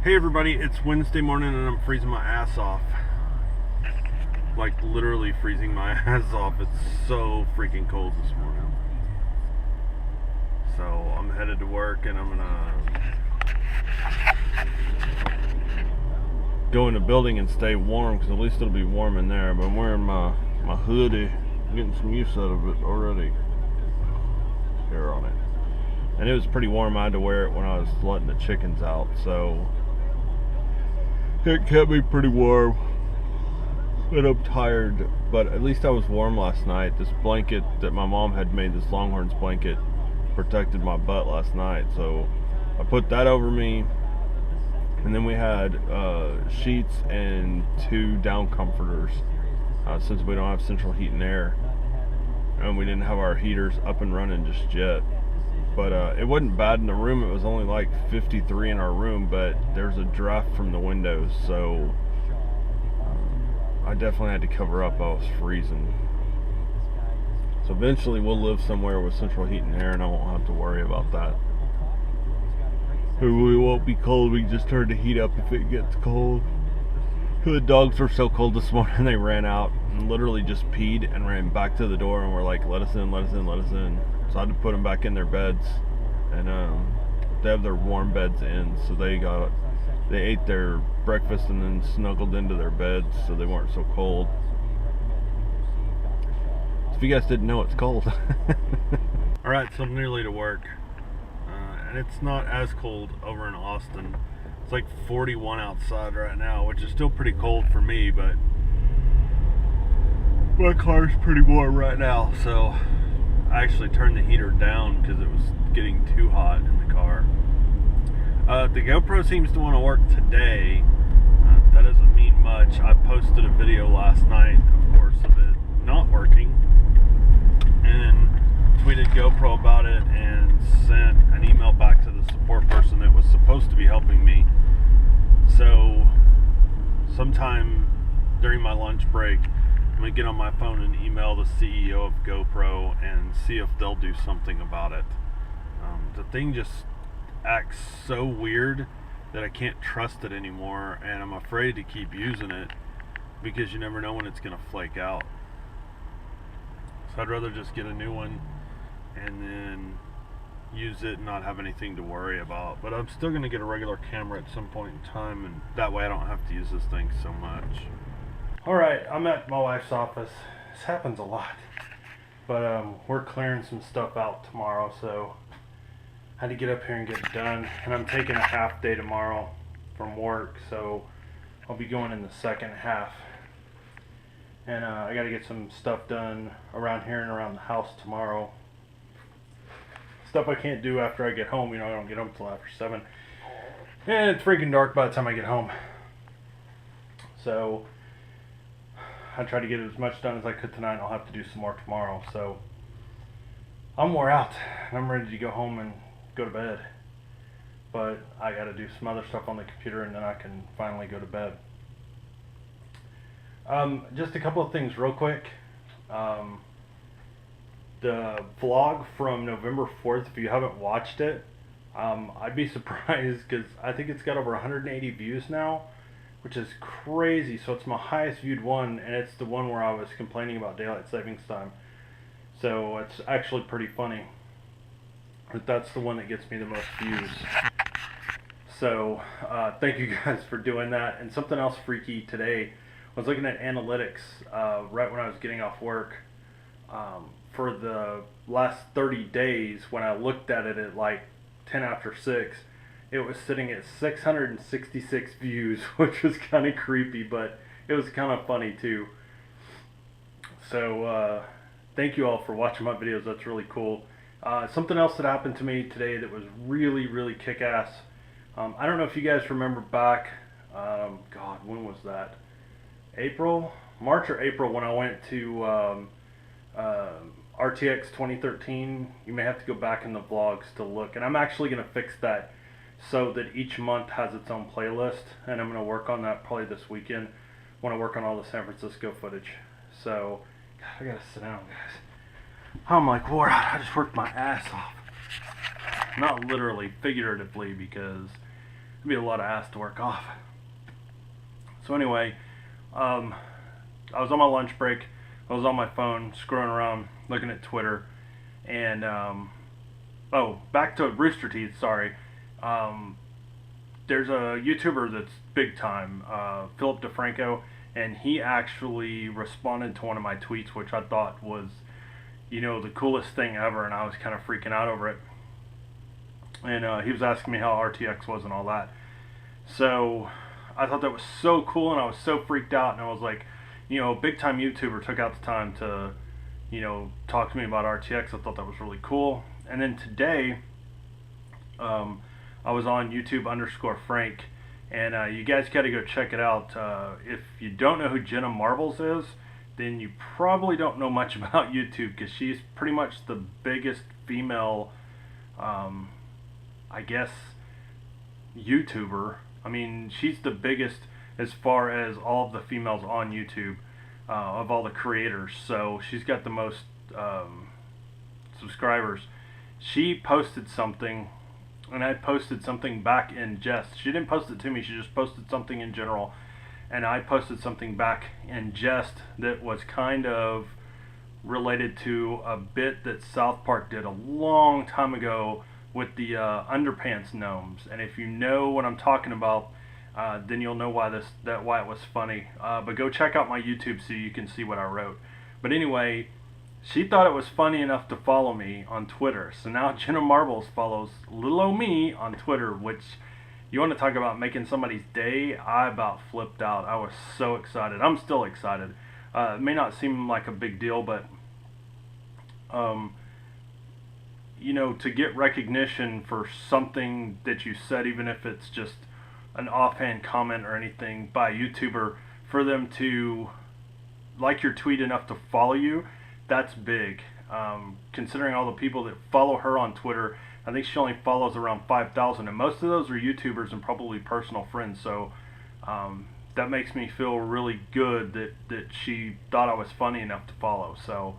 Hey everybody, it's Wednesday morning and I'm freezing my ass off. Like literally freezing my ass off. It's so freaking cold this morning. So I'm headed to work and I'm gonna go in the building and stay warm because at least it'll be warm in there. But I'm wearing my hoodie. I'm getting some use out of it already. Hair on it. And it was pretty warm. I had to wear it when I was letting the chickens out, so it kept me pretty warm. And I'm tired, but at least I was warm last night. This blanket that my mom had made, this Longhorns blanket, protected my butt last night, so I put that over me. And then we had sheets and 2 down comforters, since we don't have central heat and air, and we didn't have our heaters up and running just yet. But it wasn't bad in the room. It was only like 53 in our room, but there's a draft from the windows, so I definitely had to cover up. I was freezing. So eventually we'll live somewhere with central heat and air and I won't have to worry about that. We won't be cold. We can just turn the heat up if it gets cold. The dogs were so cold this morning they ran out and literally just peed and ran back to the door and were like, let us in, let us in, let us in. So I had to put them back in their beds, and they have their warm beds in, so they ate their breakfast and then snuggled into their beds so they weren't so cold. So if you guys didn't know, it's cold. Alright, so I'm nearly to work, and it's not as cold over in Austin. It's like 41 outside right now, which is still pretty cold for me, but my car's pretty warm right now, so I actually turned the heater down because it was getting too hot in the car. The GoPro seems to want to work today. That doesn't mean much. I posted a video last night, of course, of it not working, and tweeted GoPro about it and sent an email back to the support person that was supposed to be helping me. So sometime during my lunch break, I'm going to get on my phone and email the CEO of GoPro and see if they'll do something about it. The thing just acts so weird that I can't trust it anymore, and I'm afraid to keep using it because you never know when it's going to flake out. So I'd rather just get a new one and then use it and not have anything to worry about. But I'm still going to get a regular camera at some point in time, and that way I don't have to use this thing so much. Alright, I'm at my wife's office. This happens a lot. But we're clearing some stuff out tomorrow, so I had to get up here and get it done. And I'm taking a half day tomorrow from work, so I'll be going in the second half. And I got to get some stuff done around here and around the house tomorrow. Stuff I can't do after I get home. You know, I don't get home until after 7. And it's freaking dark by the time I get home. So I tried to get as much done as I could tonight, and I'll have to do some more tomorrow. So I'm wore out, and I'm ready to go home and go to bed. But I got to do some other stuff on the computer, and then I can finally go to bed. Just a couple of things real quick. The vlog from November 4th, if you haven't watched it, I'd be surprised because I think it's got over 180 views now, which is crazy. So it's my highest viewed one, and it's the one where I was complaining about daylight savings time. So it's actually pretty funny. But that's the one that gets me the most views. So thank you guys for doing that. And something else freaky today, I was looking at analytics right when I was getting off work. For the last 30 days, when I looked at it at like 10 after 6, it was sitting at 666 views, which was kind of creepy, but it was kind of funny too. So thank you all for watching my videos. That's really cool. Something else that happened to me today that was really, really kick-ass. I don't know if you guys remember back, God, when was that? March or April, when I went to RTX 2013. You may have to go back in the vlogs to look, and I'm actually going to fix that so that each month has its own playlist, and I'm going to work on that probably this weekend when I work on all the San Francisco footage. So, God, I got to sit down, guys. I'm like wore out. I just worked my ass off. Not literally, figuratively, because It'd be a lot of ass to work off. So anyway, I was on my lunch break. I was on my phone scrolling around, looking at Twitter, and back to Rooster Teeth. Sorry. There's a YouTuber that's big time, Philip DeFranco, and he actually responded to one of my tweets, which I thought was, the coolest thing ever, and I was kind of freaking out over it. And he was asking me how RTX was and all that. So I thought that was so cool, and I was so freaked out, and I was like, big time YouTuber took out the time to, talk to me about RTX. I thought that was really cool. And then today, I was on YouTube_Frank, and you guys got to go check it out. If you don't know who Jenna Marbles is, then you probably don't know much about YouTube, because she's pretty much the biggest female, I guess, YouTuber. I mean, she's the biggest as far as all of the females on YouTube, of all the creators. So she's got the most subscribers. She posted something, and I posted something back in jest. She didn't post it to me, she just posted something in general, and I posted something back in jest that was kind of related to a bit that South Park did a long time ago with the underpants gnomes. And if you know what I'm talking about, then you'll know why it was funny. But go check out my YouTube so you can see what I wrote. But anyway, she thought it was funny enough to follow me on Twitter. So now Jenna Marbles follows little old me on Twitter, which, you want to talk about making somebody's day, I about flipped out. I was so excited. I'm still excited. It may not seem like a big deal, but to get recognition for something that you said, even if it's just an offhand comment or anything by a YouTuber, for them to like your tweet enough to follow you, that's big. Considering all the people that follow her on Twitter, I think she only follows around 5,000, and most of those are YouTubers and probably personal friends. So that makes me feel really good that she thought I was funny enough to follow. So,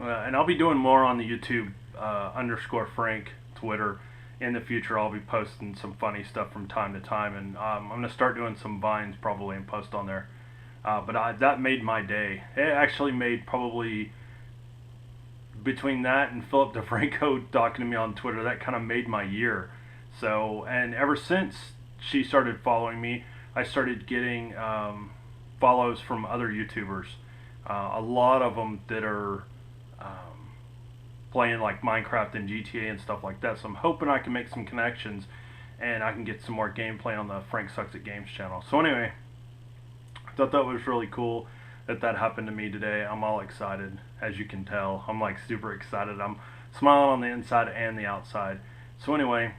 and I'll be doing more on the YouTube _Frank Twitter in the future. I'll be posting some funny stuff from time to time, and I'm gonna start doing some vines probably and post on there. But that made my day. It actually made probably, between that and Philip DeFranco talking to me on Twitter, that kind of made my year. So, and ever since she started following me, I started getting follows from other YouTubers. A lot of them that are playing like Minecraft and GTA and stuff like that. So I'm hoping I can make some connections and I can get some more gameplay on the Frank Sucks at Games channel. So anyway, I thought that was really cool that happened to me today. I'm all excited, as you can tell. I'm like super excited. I'm smiling on the inside and the outside. So anyway,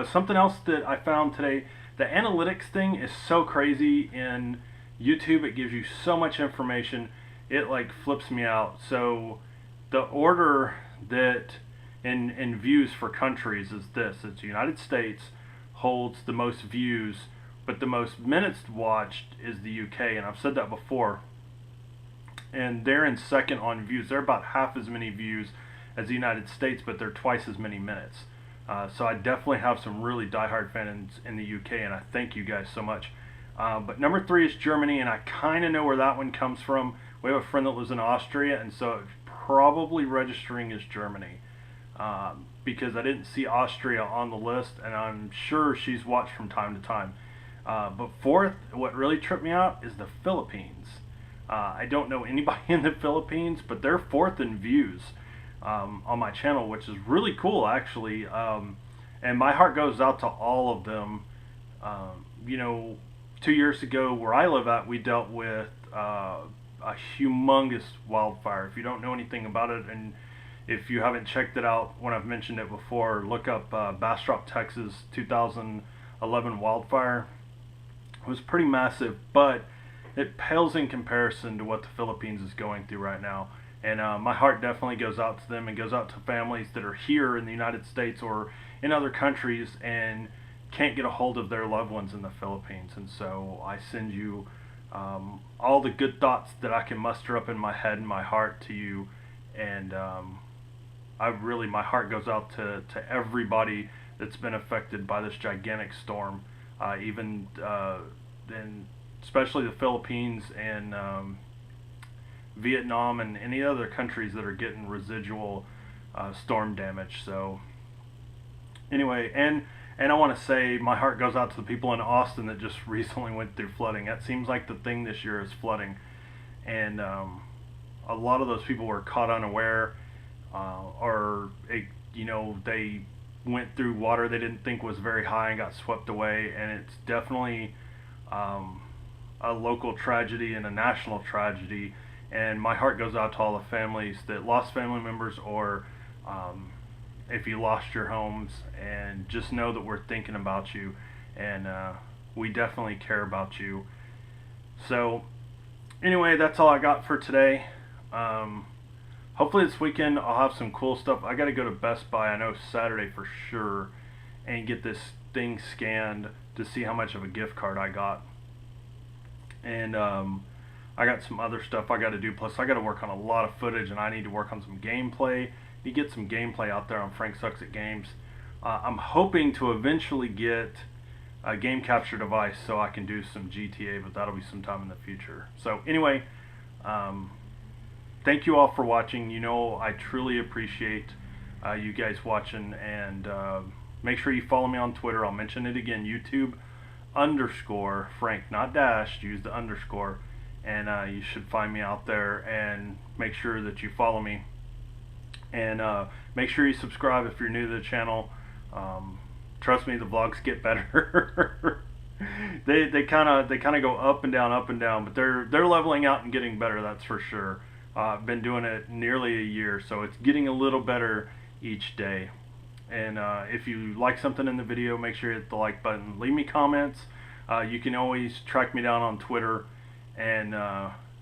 something else that I found today, the analytics thing is so crazy in YouTube. It gives you so much information, it like flips me out. So the order that in views for countries is this: it's the United States holds the most views, but the most minutes watched is the UK, and I've said that before. And they're in second on views. They're about half as many views as the United States, but they're twice as many minutes. So I definitely have some really diehard fans in the UK, and I thank you guys so much. But number 3 is Germany, and I kind of know where that one comes from. We have a friend that lives in Austria, and so it's probably registering as Germany, because I didn't see Austria on the list, and I'm sure she's watched from time to time. But 4th, what really tripped me out is the Philippines. I don't know anybody in the Philippines, but they're 4th in views on my channel, which is really cool, actually. And my heart goes out to all of them. 2 years ago, where I live at, we dealt with a humongous wildfire. If you don't know anything about it, and if you haven't checked it out when I've mentioned it before, look up Bastrop, Texas 2011 wildfire. It was pretty massive, but it pales in comparison to what the Philippines is going through right now. And my heart definitely goes out to them, and goes out to families that are here in the United States or in other countries and can't get a hold of their loved ones in the Philippines. And so I send you all the good thoughts that I can muster up in my head and my heart to you. And my heart goes out to everybody that's been affected by this gigantic storm. Even in especially the Philippines and Vietnam and any other countries that are getting residual storm damage. So anyway, and I want to say my heart goes out to the people in Austin that just recently went through flooding. That seems like the thing this year is flooding, and a lot of those people were caught unaware, or they went through water they didn't think was very high and got swept away. And it's definitely a local tragedy and a national tragedy. And my heart goes out to all the families that lost family members, or if you lost your homes. And just know that we're thinking about you, and we definitely care about you. So anyway, that's all I got for today. Hopefully this weekend I'll have some cool stuff. I got to go to Best Buy, I know Saturday for sure, and get this thing scanned to see how much of a gift card I got. And I got some other stuff I got to do. Plus I got to work on a lot of footage, and I need to work on some gameplay. You get some gameplay out there on Frank Sucks at Games. I'm hoping to eventually get a game capture device so I can do some GTA, but that'll be sometime in the future. So anyway, thank you all for watching. You know, I truly appreciate you guys watching, and make sure you follow me on Twitter. I'll mention it again, YouTube_Frank, not dashed, use the underscore, and you should find me out there. And make sure that you follow me, and make sure you subscribe if you're new to the channel. Trust me, the vlogs get better. they kind of go up and down, but they're leveling out and getting better, that's for sure. I've been doing it nearly a year, so it's getting a little better each day. And if you like something in the video, make sure you hit the like button. Leave me comments. You can always track me down on Twitter and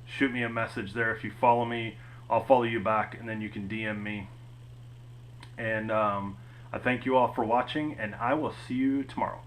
shoot me a message there. If you follow me, I'll follow you back, and then you can DM me. And I thank you all for watching, and I will see you tomorrow.